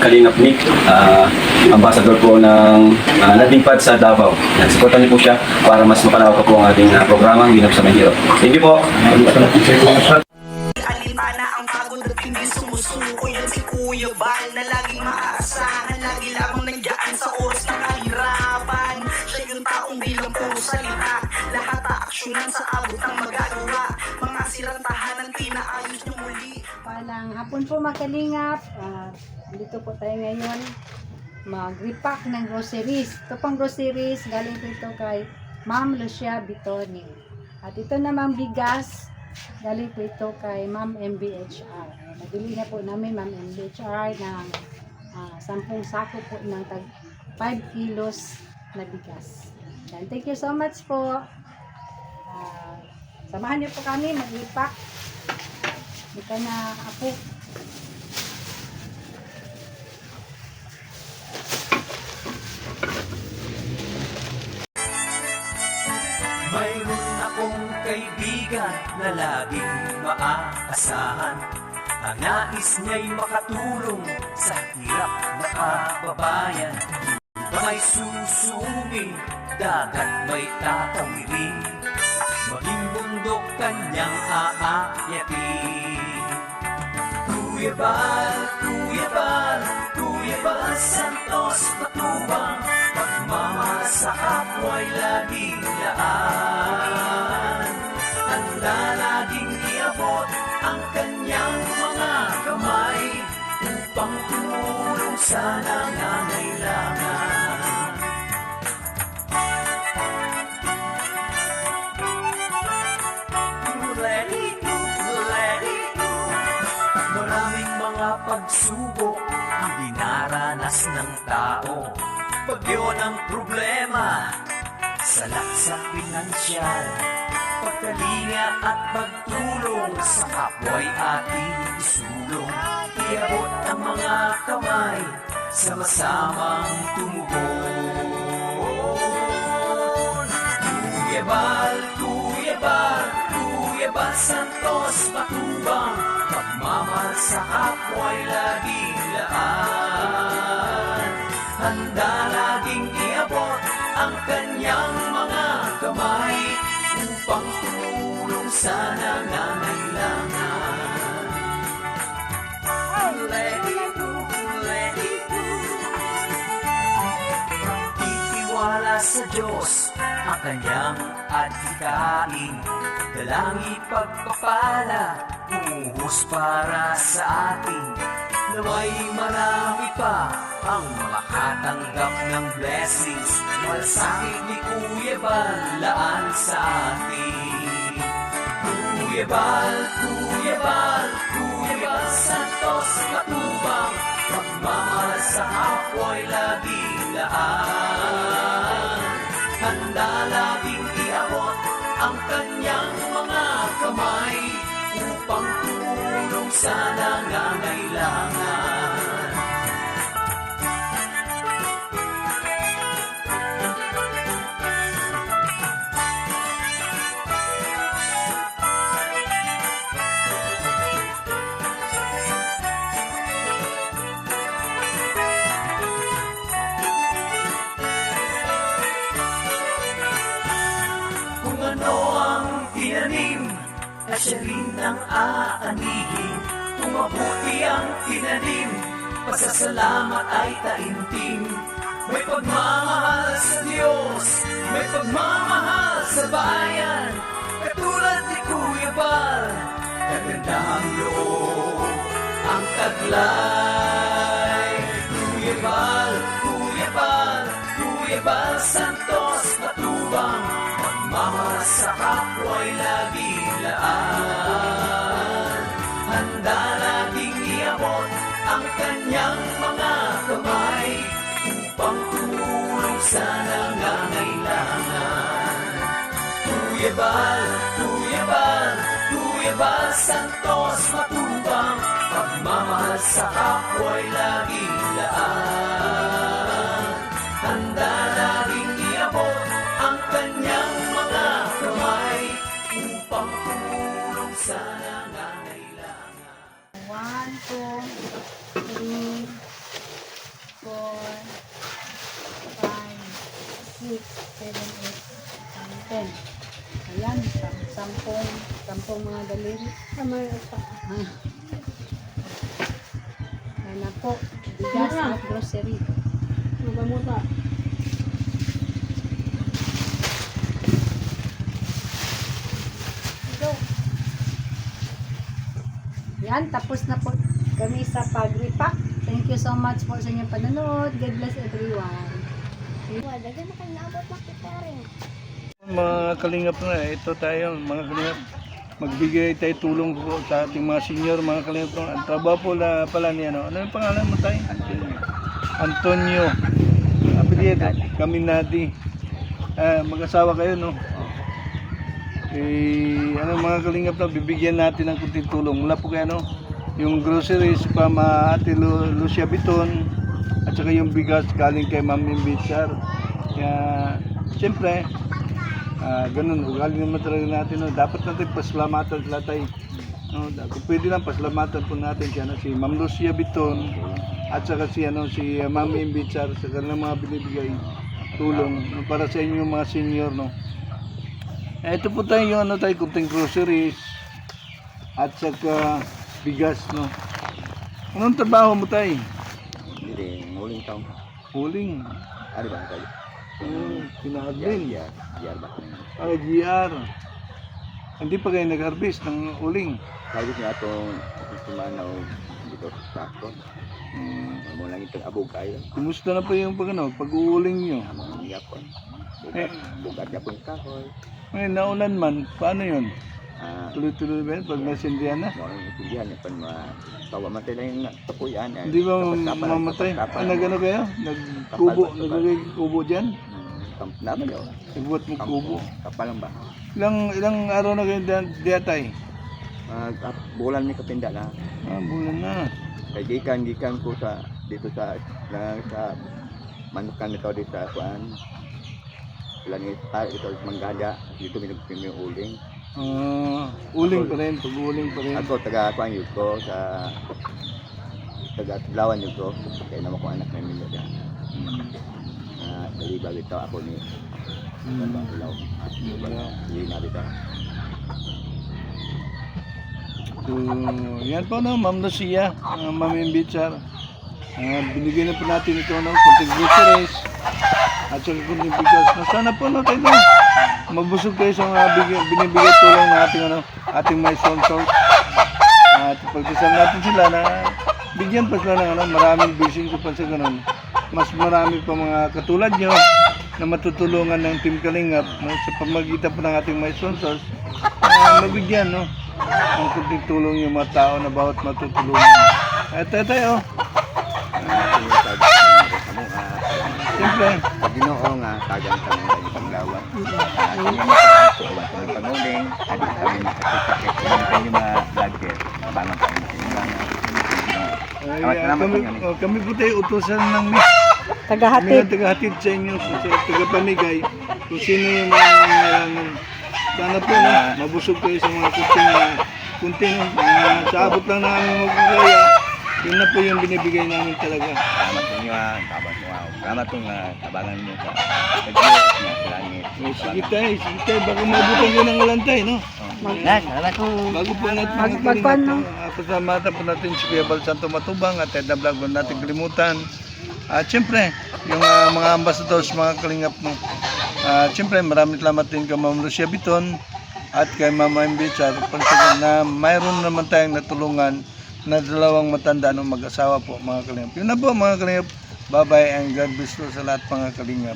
Kalingap Nick, ambassador po ng landing pad sa Davao. Nagsuportan niyo po siya para mas mapalawak po ang ating programang Ginap sa Mahirap. Thank you po. Alintana ang pagod at hindi sumusuko. Yan si Kuya Bal na laging maaasahan. Lagi lamang nandiyan sa oras ng kahirapan. Siya yung taong bilang puro salita. Lahat aaksyonan sa abot ng magagawa. Mga sirang tahanan pinaayos niyo muli. Palang hapon po mga kalingap. Dito po tayo ngayon mag-repack ng groceries. Ito pang groceries galing po ito kay Ma'am Lucia Bitoni. At ito naman bigas galing po ito kay Ma'am MBHR. Nabili na po namin Ma'am MBHR ng 10 sako po ng 5 kilos na bigas. And thank you so much po. Samahan niyo po kami mag-repack. Ito na ako. Mayroon akong kaibigan na laging maaasahan. Ang nais niya'y makatulong sa hirap na kababayan. May susumi, dagat may tatawirin, maging bundok kanyang aakyatin. Kuya Bal, Kuya Bal, Kuya Bal Santos Matubang, pagmamahal sa kapwa'y laging laan. Handa laging iabot ang kanyang mga kamay upang tumulong sa nangangailangan. Maraming mga pagsubok ang dinaranas ng tao. Bagyo ng problema, salak sa pinansyal, pagkalinga at pagtulong sa kapwa'y ating isulong. Iabot ang mga kamay, sama-samang tumugon. Kuya Bal, Kuya Bal, Kuya Bal Santos Matubang, pagmamahal sa kapwa'y laging laan. Handa laging iabot ang kanyang mga kamay upang tumulong sa nangangailangan. Let it go, let it go. Itiwala sa Diyos ang kanyang adhikain, dalangi pagpapala, umuhos para sa atin. Naway marami pa ang makatanggap ng blessings, malasakit ni Kuya Bal laan sa atin. Kuya Bal, Kuya Bal, Kuya Bal Santos Matubang, pagmamahal sa kapwa'y laging laan. Handa laging iabot ang kanyang mga kamay upang tumulong sa nangangailangan. Kung ano ang tinanim, at siya rin ang aanihin. Kung mabuti ang tinanim, pasasalamat ay taimtim. May pagmamahal sa Diyos, may pagmamahal sa bayan, katulad ni Kuya Bal, kagandahang loob ang taglay. Kuya Bal, Kuya Bal, Kuya Bal Santos Matubang, pagmamahal sa kapwa'y laging laan. Handa laging iabot ang kanyang mga kamay upang tumulong sa nangangailangan. Kuya Bal, Kuya Bal, Kuya Bal Santos Matubang, pagmamahal sa kapwa'y laging laan. Handa laging iabot ang kanyang mga kamay upang tumulong sa nangangailangan. 1, 2, 3, po mga daliri. Yan na po. Bigas at grocery. Magamuta. Yan, tapos na po kami sa pag-repack. Thank you so much po sa inyong panonood. God bless everyone. Mga kalingap na, ito tayo, mga kalingap. Magbigay tayo tulong po sa ating mga senior, mga kalingap. Ang trabaho po pala niya, ano yung pangalan mo tayo? Antonio. Apelyido, Caminati. Mag-asawa kayo, no? Mga kalingap na, bibigyan natin ng kunting tulong. Mula po kayo, no? Yung groceries pa Ate Lucia Biton, at saka yung bigas galing kay Ma'am Imbitsar. Kaya, siyempre, ganun, ugali naman talaga natin. No? Dapat natin pasalamatan sila tayo. No? Kung pwede lang, pasalamatan po natin si Ma'am Lucia Biton, at saka si Ma'am Imbitsar sa kanilang mga binibigay tulong no? Para sa inyo mga senior. No? Ito po tayo yung kunting groceries at saka bigas. No? Anong trabaho mo tayo? Hindi, muling taon. Huling. Ano ba tayo? Pinahadlin. GR ba? GR. Hindi pa kayo nag-harvest ng uling. Sabi niya itong sumanaw dito sa sakon. Mo lang itong abog kayo. Kumusta na pa yung pag-uuling nyo? Amang yapon. Eh. Bugat yapon kahoy. Ngayon, naulan man, paano yun? Ah, Tuloy-tuloy ba yun pag nasindihan na? mo lang itindihan yan. Tawa matay lang yung tapuyan. Hindi ba mamatay? Nag-ano kayo? Nagkubo? Naglagay kubo dyan? Naman yun. Nagbuhat mo kubo? Kapalang ba? Ilang araw na kayo diatay? Bulan may kapinda na. Bulan na. Kaya gikan ko sa dito sa manukan nito dito sa kuan. Langit ito manggada dito minagpimi uling. Uling pa rin, pag-uling pa rin. Ako taga kuan yun ko sa taga Tuglawan yun ko. Kaya naman ko anak na nila dyan. Dali bago ito ako ni Ilaw. Hindi na dito. So, yan po no, Ma'am Lucia, Ma'am Imbitsar. Binigyan na po natin ito no, kunting groceries at saka kunting bigas. Sana po no tayo mabusog kayo sa mga binibigay tulong na ating may sponsors. At pagdasal natin sila na bigyan pa sila ng maraming blessing ko pa sa ganun. Mas marami pa mga katulad nyo na matutulungan ng Team Kalingap no, sa pamagitan po ng ating may sponsors. Mabigyan no, ang kunting tulong yung mga tao na bawat matutulungan. Tayo. Siyempre. Pag ginoo nga, tagang sa mga panglawan. Sige na sa panguling, at kami nakasipakit. Kami yung mga vlogger, abangan kami sa inyo. Kami po tayo utusan ng tagahatid sa inyo, sa tagapamigay, kung sino yung mga nangyarangan. Sana po no, mabusog kayo sa mga kunting sa abot lang na aming magkakaya. Yun na po yung binibigay namin talaga. Salamat sa inyo ha, salamat po nga, tabangan mo sa Diyos na langit. Sige tayo, baka mabutan kayo ng ulan tayo, no? Salamat po. Bago po natin magkalingat, pasalamatan po natin si Kuya Bal Santo Matubang at Eda Vlog, huwag natin kalimutan. At syempre, yung mga ambassadors, mga kalingap mo. Syempre, maraming salamat din kay Ma'am Lucia Biton at kay Mama Imbitsar na mayroon naman tayong natulungan na dalawang matanda ng mag-asawa po, mga kalingap. Yun na po, mga kalingap. Bye-bye and God bless po sa lahat, mga kalingap.